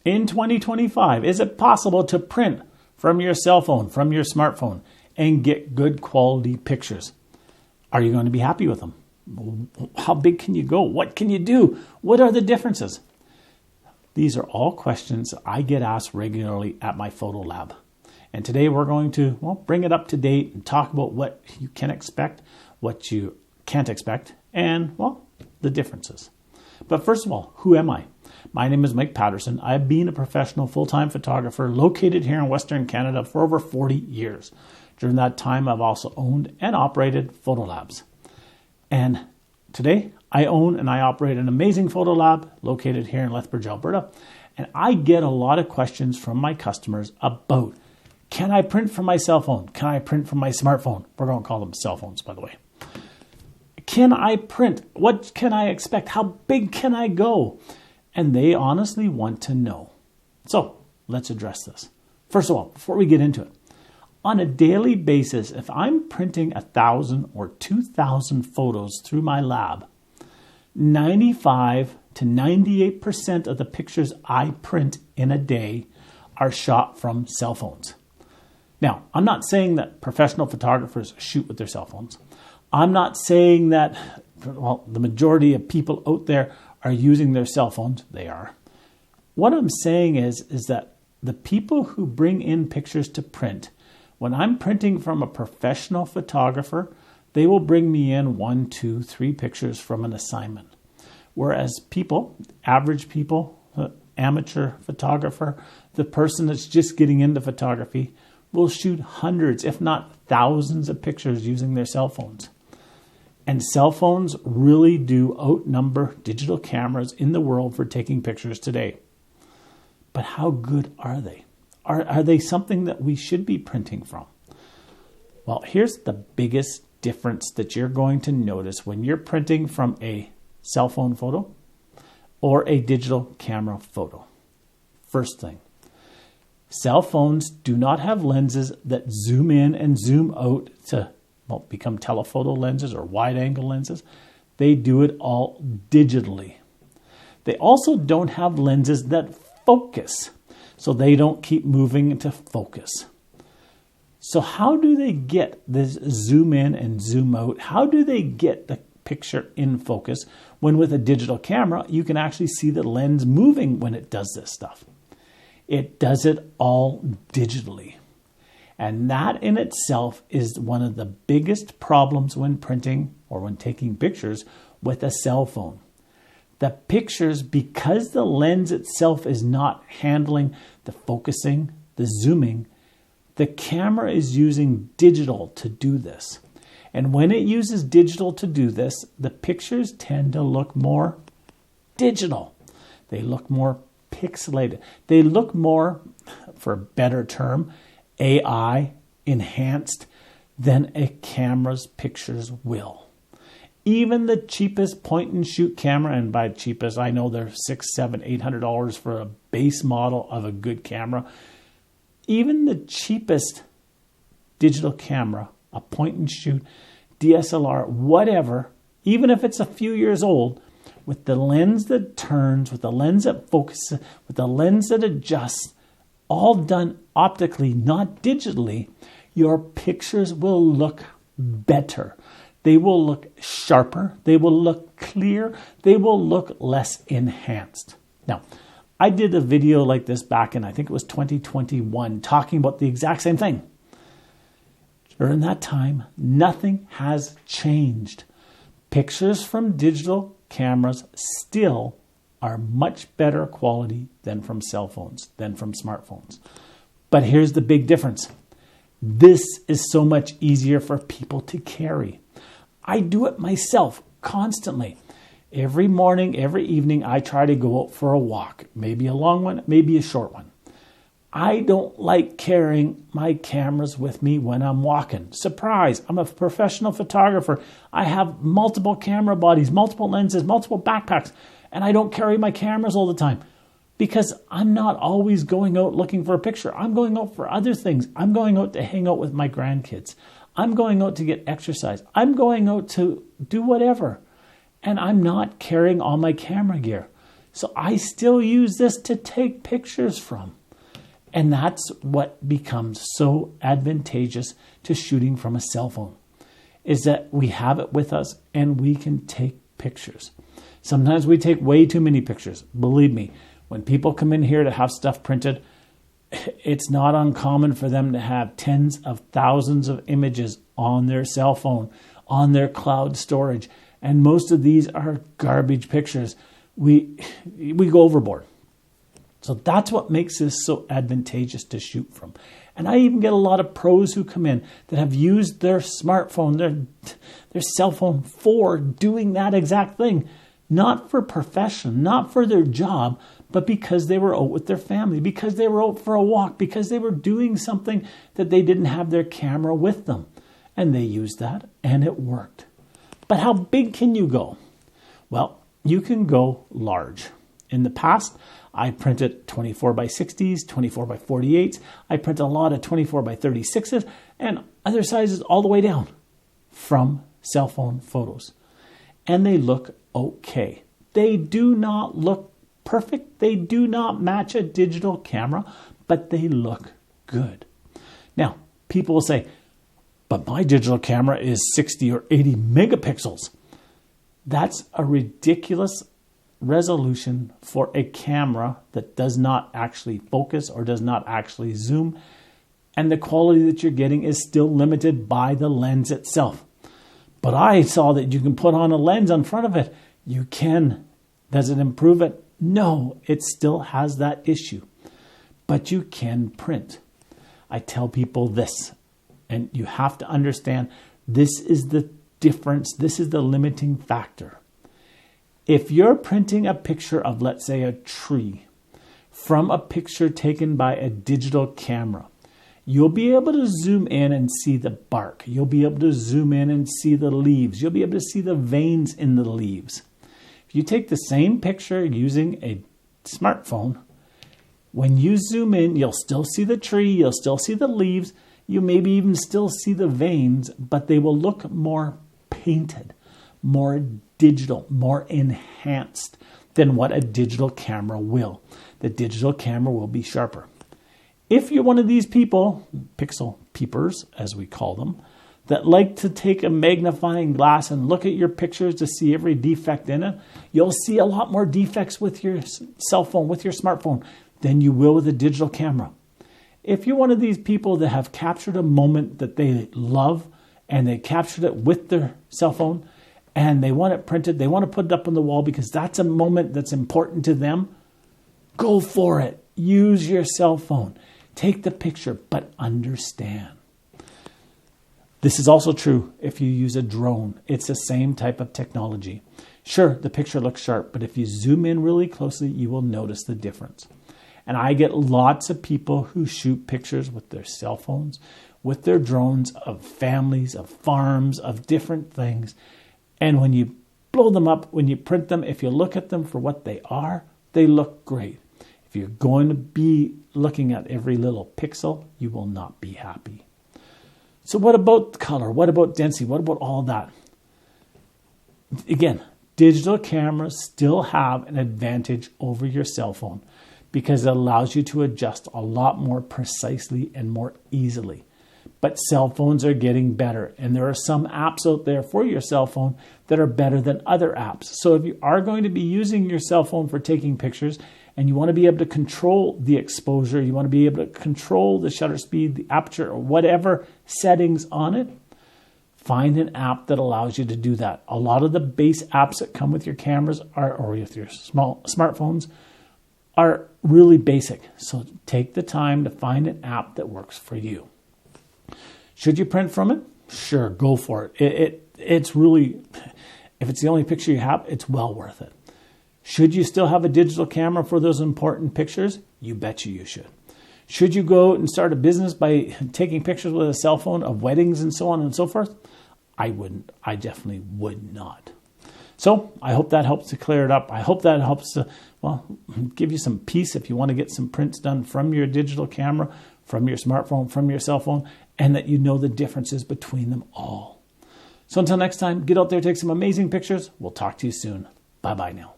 In 2025, is it possible to print from your cell phone, from your smartphone, and get good quality pictures? Are you going to be happy with them? How big can you go? What can you do? What are the differences? These are all questions I get asked regularly at my photo lab. And today we're going to, bring it up to date and talk about what you can expect, what you can't expect, and, the differences. But first of all, who am I? My name is Mike Patterson. I've been a professional full-time photographer located here in Western Canada for over 40 years. During that time, I've also owned and operated photo labs. And today, I own and I operate an amazing photo lab located here in Lethbridge, Alberta. And I get a lot of questions from my customers about, can I print from my cell phone? Can I print from my smartphone? We're going to call them cell phones, by the way. Can I print? What can I expect? How big can I go? And they honestly want to know. So let's address this. First of all, before we get into it, on a daily basis, if I'm printing 1,000 or 2,000 photos through my lab, 95 to 98% of the pictures I print in a day are shot from cell phones. Now, I'm not saying that professional photographers shoot with their cell phones. I'm not saying that, the majority of people out there are using their cell phones. They are. What I'm saying is that the people who bring in pictures to print, when I'm printing from a professional photographer, they will bring me in 1, 2, 3 pictures from an assignment. Whereas people, average people, amateur photographer, the person that's just getting into photography, will shoot hundreds, if not thousands of pictures using their cell phones. And cell phones really do outnumber digital cameras in the world for taking pictures today. But how good are they? Are they something that we should be printing from? Well, here's the biggest difference that you're going to notice when you're printing from a cell phone photo or a digital camera photo. First thing, cell phones do not have lenses that zoom in and zoom out to become telephoto lenses or wide-angle lenses. They do it all digitally. They also don't have lenses that focus, so they don't keep moving into focus. So how do they get this zoom in and zoom out? How do they get the picture in focus when with a digital camera, you can actually see the lens moving when it does this stuff? It does it all digitally. And that in itself is one of the biggest problems when printing or when taking pictures with a cell phone. The pictures, because the lens itself is not handling the focusing, the zooming, the camera is using digital to do this. And when it uses digital to do this, the pictures tend to look more digital. They look more pixelated. They look more, for a better term, AI enhanced than a camera's pictures will. Even the cheapest point and shoot camera, and by cheapest, I know they're $600, $700, $800 for a base model of a good camera. Even the cheapest digital camera, a point and shoot, DSLR, whatever, even if it's a few years old, with the lens that turns, with the lens that focuses, with the lens that adjusts, all done optically, not digitally, your pictures will look better. They will look sharper. They will look clear. They will look less enhanced. Now, I did a video like this back in, I think it was 2021, talking about the exact same thing. During that time, nothing has changed. Pictures from digital cameras still are much better quality than from cell phones, than from smartphones. But here's the big difference. This is so much easier for people to carry. I do it myself constantly. Every morning, every evening, I try to go out for a walk. Maybe a long one, maybe a short one. I don't like carrying my cameras with me when I'm walking. Surprise, I'm a professional photographer. I have multiple camera bodies, multiple lenses, multiple backpacks, and I don't carry my cameras all the time because I'm not always going out looking for a picture. I'm going out for other things. I'm going out to hang out with my grandkids. I'm going out to get exercise. I'm going out to do whatever. And I'm not carrying all my camera gear. So I still use this to take pictures from. And that's what becomes so advantageous to shooting from a cell phone, is that we have it with us and we can take pictures. Sometimes we take way too many pictures. Believe me, when people come in here to have stuff printed, it's not uncommon for them to have tens of thousands of images on their cell phone, on their cloud storage. And most of these are garbage pictures. We go overboard. So that's what makes this so advantageous to shoot from. And I even get a lot of pros who come in that have used their smartphone, their cell phone for doing that exact thing. Not for profession, not for their job, but because they were out with their family, because they were out for a walk, because they were doing something that they didn't have their camera with them. And they used that and it worked. But how big can you go? Well, you can go large. In the past, I printed 24 by 60s, 24 by 48s. I print a lot of 24 by 36s and other sizes all the way down from cell phone photos. And they look okay. They do not look perfect. They do not match a digital camera, but they look good. Now, people will say, but my digital camera is 60 or 80 megapixels. That's a ridiculous resolution for a camera that does not actually focus or does not actually zoom. And the quality that you're getting is still limited by the lens itself. But I saw that you can put on a lens on front of it. You can. Does it improve it? No, it still has that issue. But you can print. I tell people this, and you have to understand this is the difference. This is the limiting factor. If you're printing a picture of, let's say, a tree from a picture taken by a digital camera, you'll be able to zoom in and see the bark. You'll be able to zoom in and see the leaves. You'll be able to see the veins in the leaves. If you take the same picture using a smartphone, when you zoom in, you'll still see the tree, you'll still see the leaves, you maybe even still see the veins, but they will look more painted, more digital, more enhanced than what a digital camera will. The digital camera will be sharper. If you're one of these people, pixel peepers, as we call them, that like to take a magnifying glass and look at your pictures to see every defect in it, you'll see a lot more defects with your cell phone, with your smartphone, than you will with a digital camera. If you're one of these people that have captured a moment that they love and they captured it with their cell phone and they want it printed, they want to put it up on the wall because that's a moment that's important to them, go for it. Use your cell phone. Take the picture, but understand. This is also true if you use a drone. It's the same type of technology. Sure, the picture looks sharp, but if you zoom in really closely, you will notice the difference. And I get lots of people who shoot pictures with their cell phones, with their drones of families, of farms, of different things. And when you blow them up, when you print them, if you look at them for what they are, they look great. If you're going to be looking at every little pixel, you will not be happy. So what about color? What about density? What about all that? Again, digital cameras still have an advantage over your cell phone because it allows you to adjust a lot more precisely and more easily. But cell phones are getting better, and there are some apps out there for your cell phone that are better than other apps. So if you are going to be using your cell phone for taking pictures and you want to be able to control the exposure, you want to be able to control the shutter speed, the aperture, or whatever settings on it, find an app that allows you to do that. A lot of the base apps that come with your cameras or with your small smartphones are really basic. So take the time to find an app that works for you. Should you print from it? Sure, go for it. It's really, if it's the only picture you have, it's well worth it. Should you still have a digital camera for those important pictures? You bet you should. Should you go out and start a business by taking pictures with a cell phone of weddings and so on and so forth? I wouldn't. I definitely would not. So I hope that helps to clear it up. I hope that helps to, give you some peace if you want to get some prints done from your digital camera, from your smartphone, from your cell phone, and that you know the differences between them all. So until next time, get out there, take some amazing pictures. We'll talk to you soon. Bye-bye now.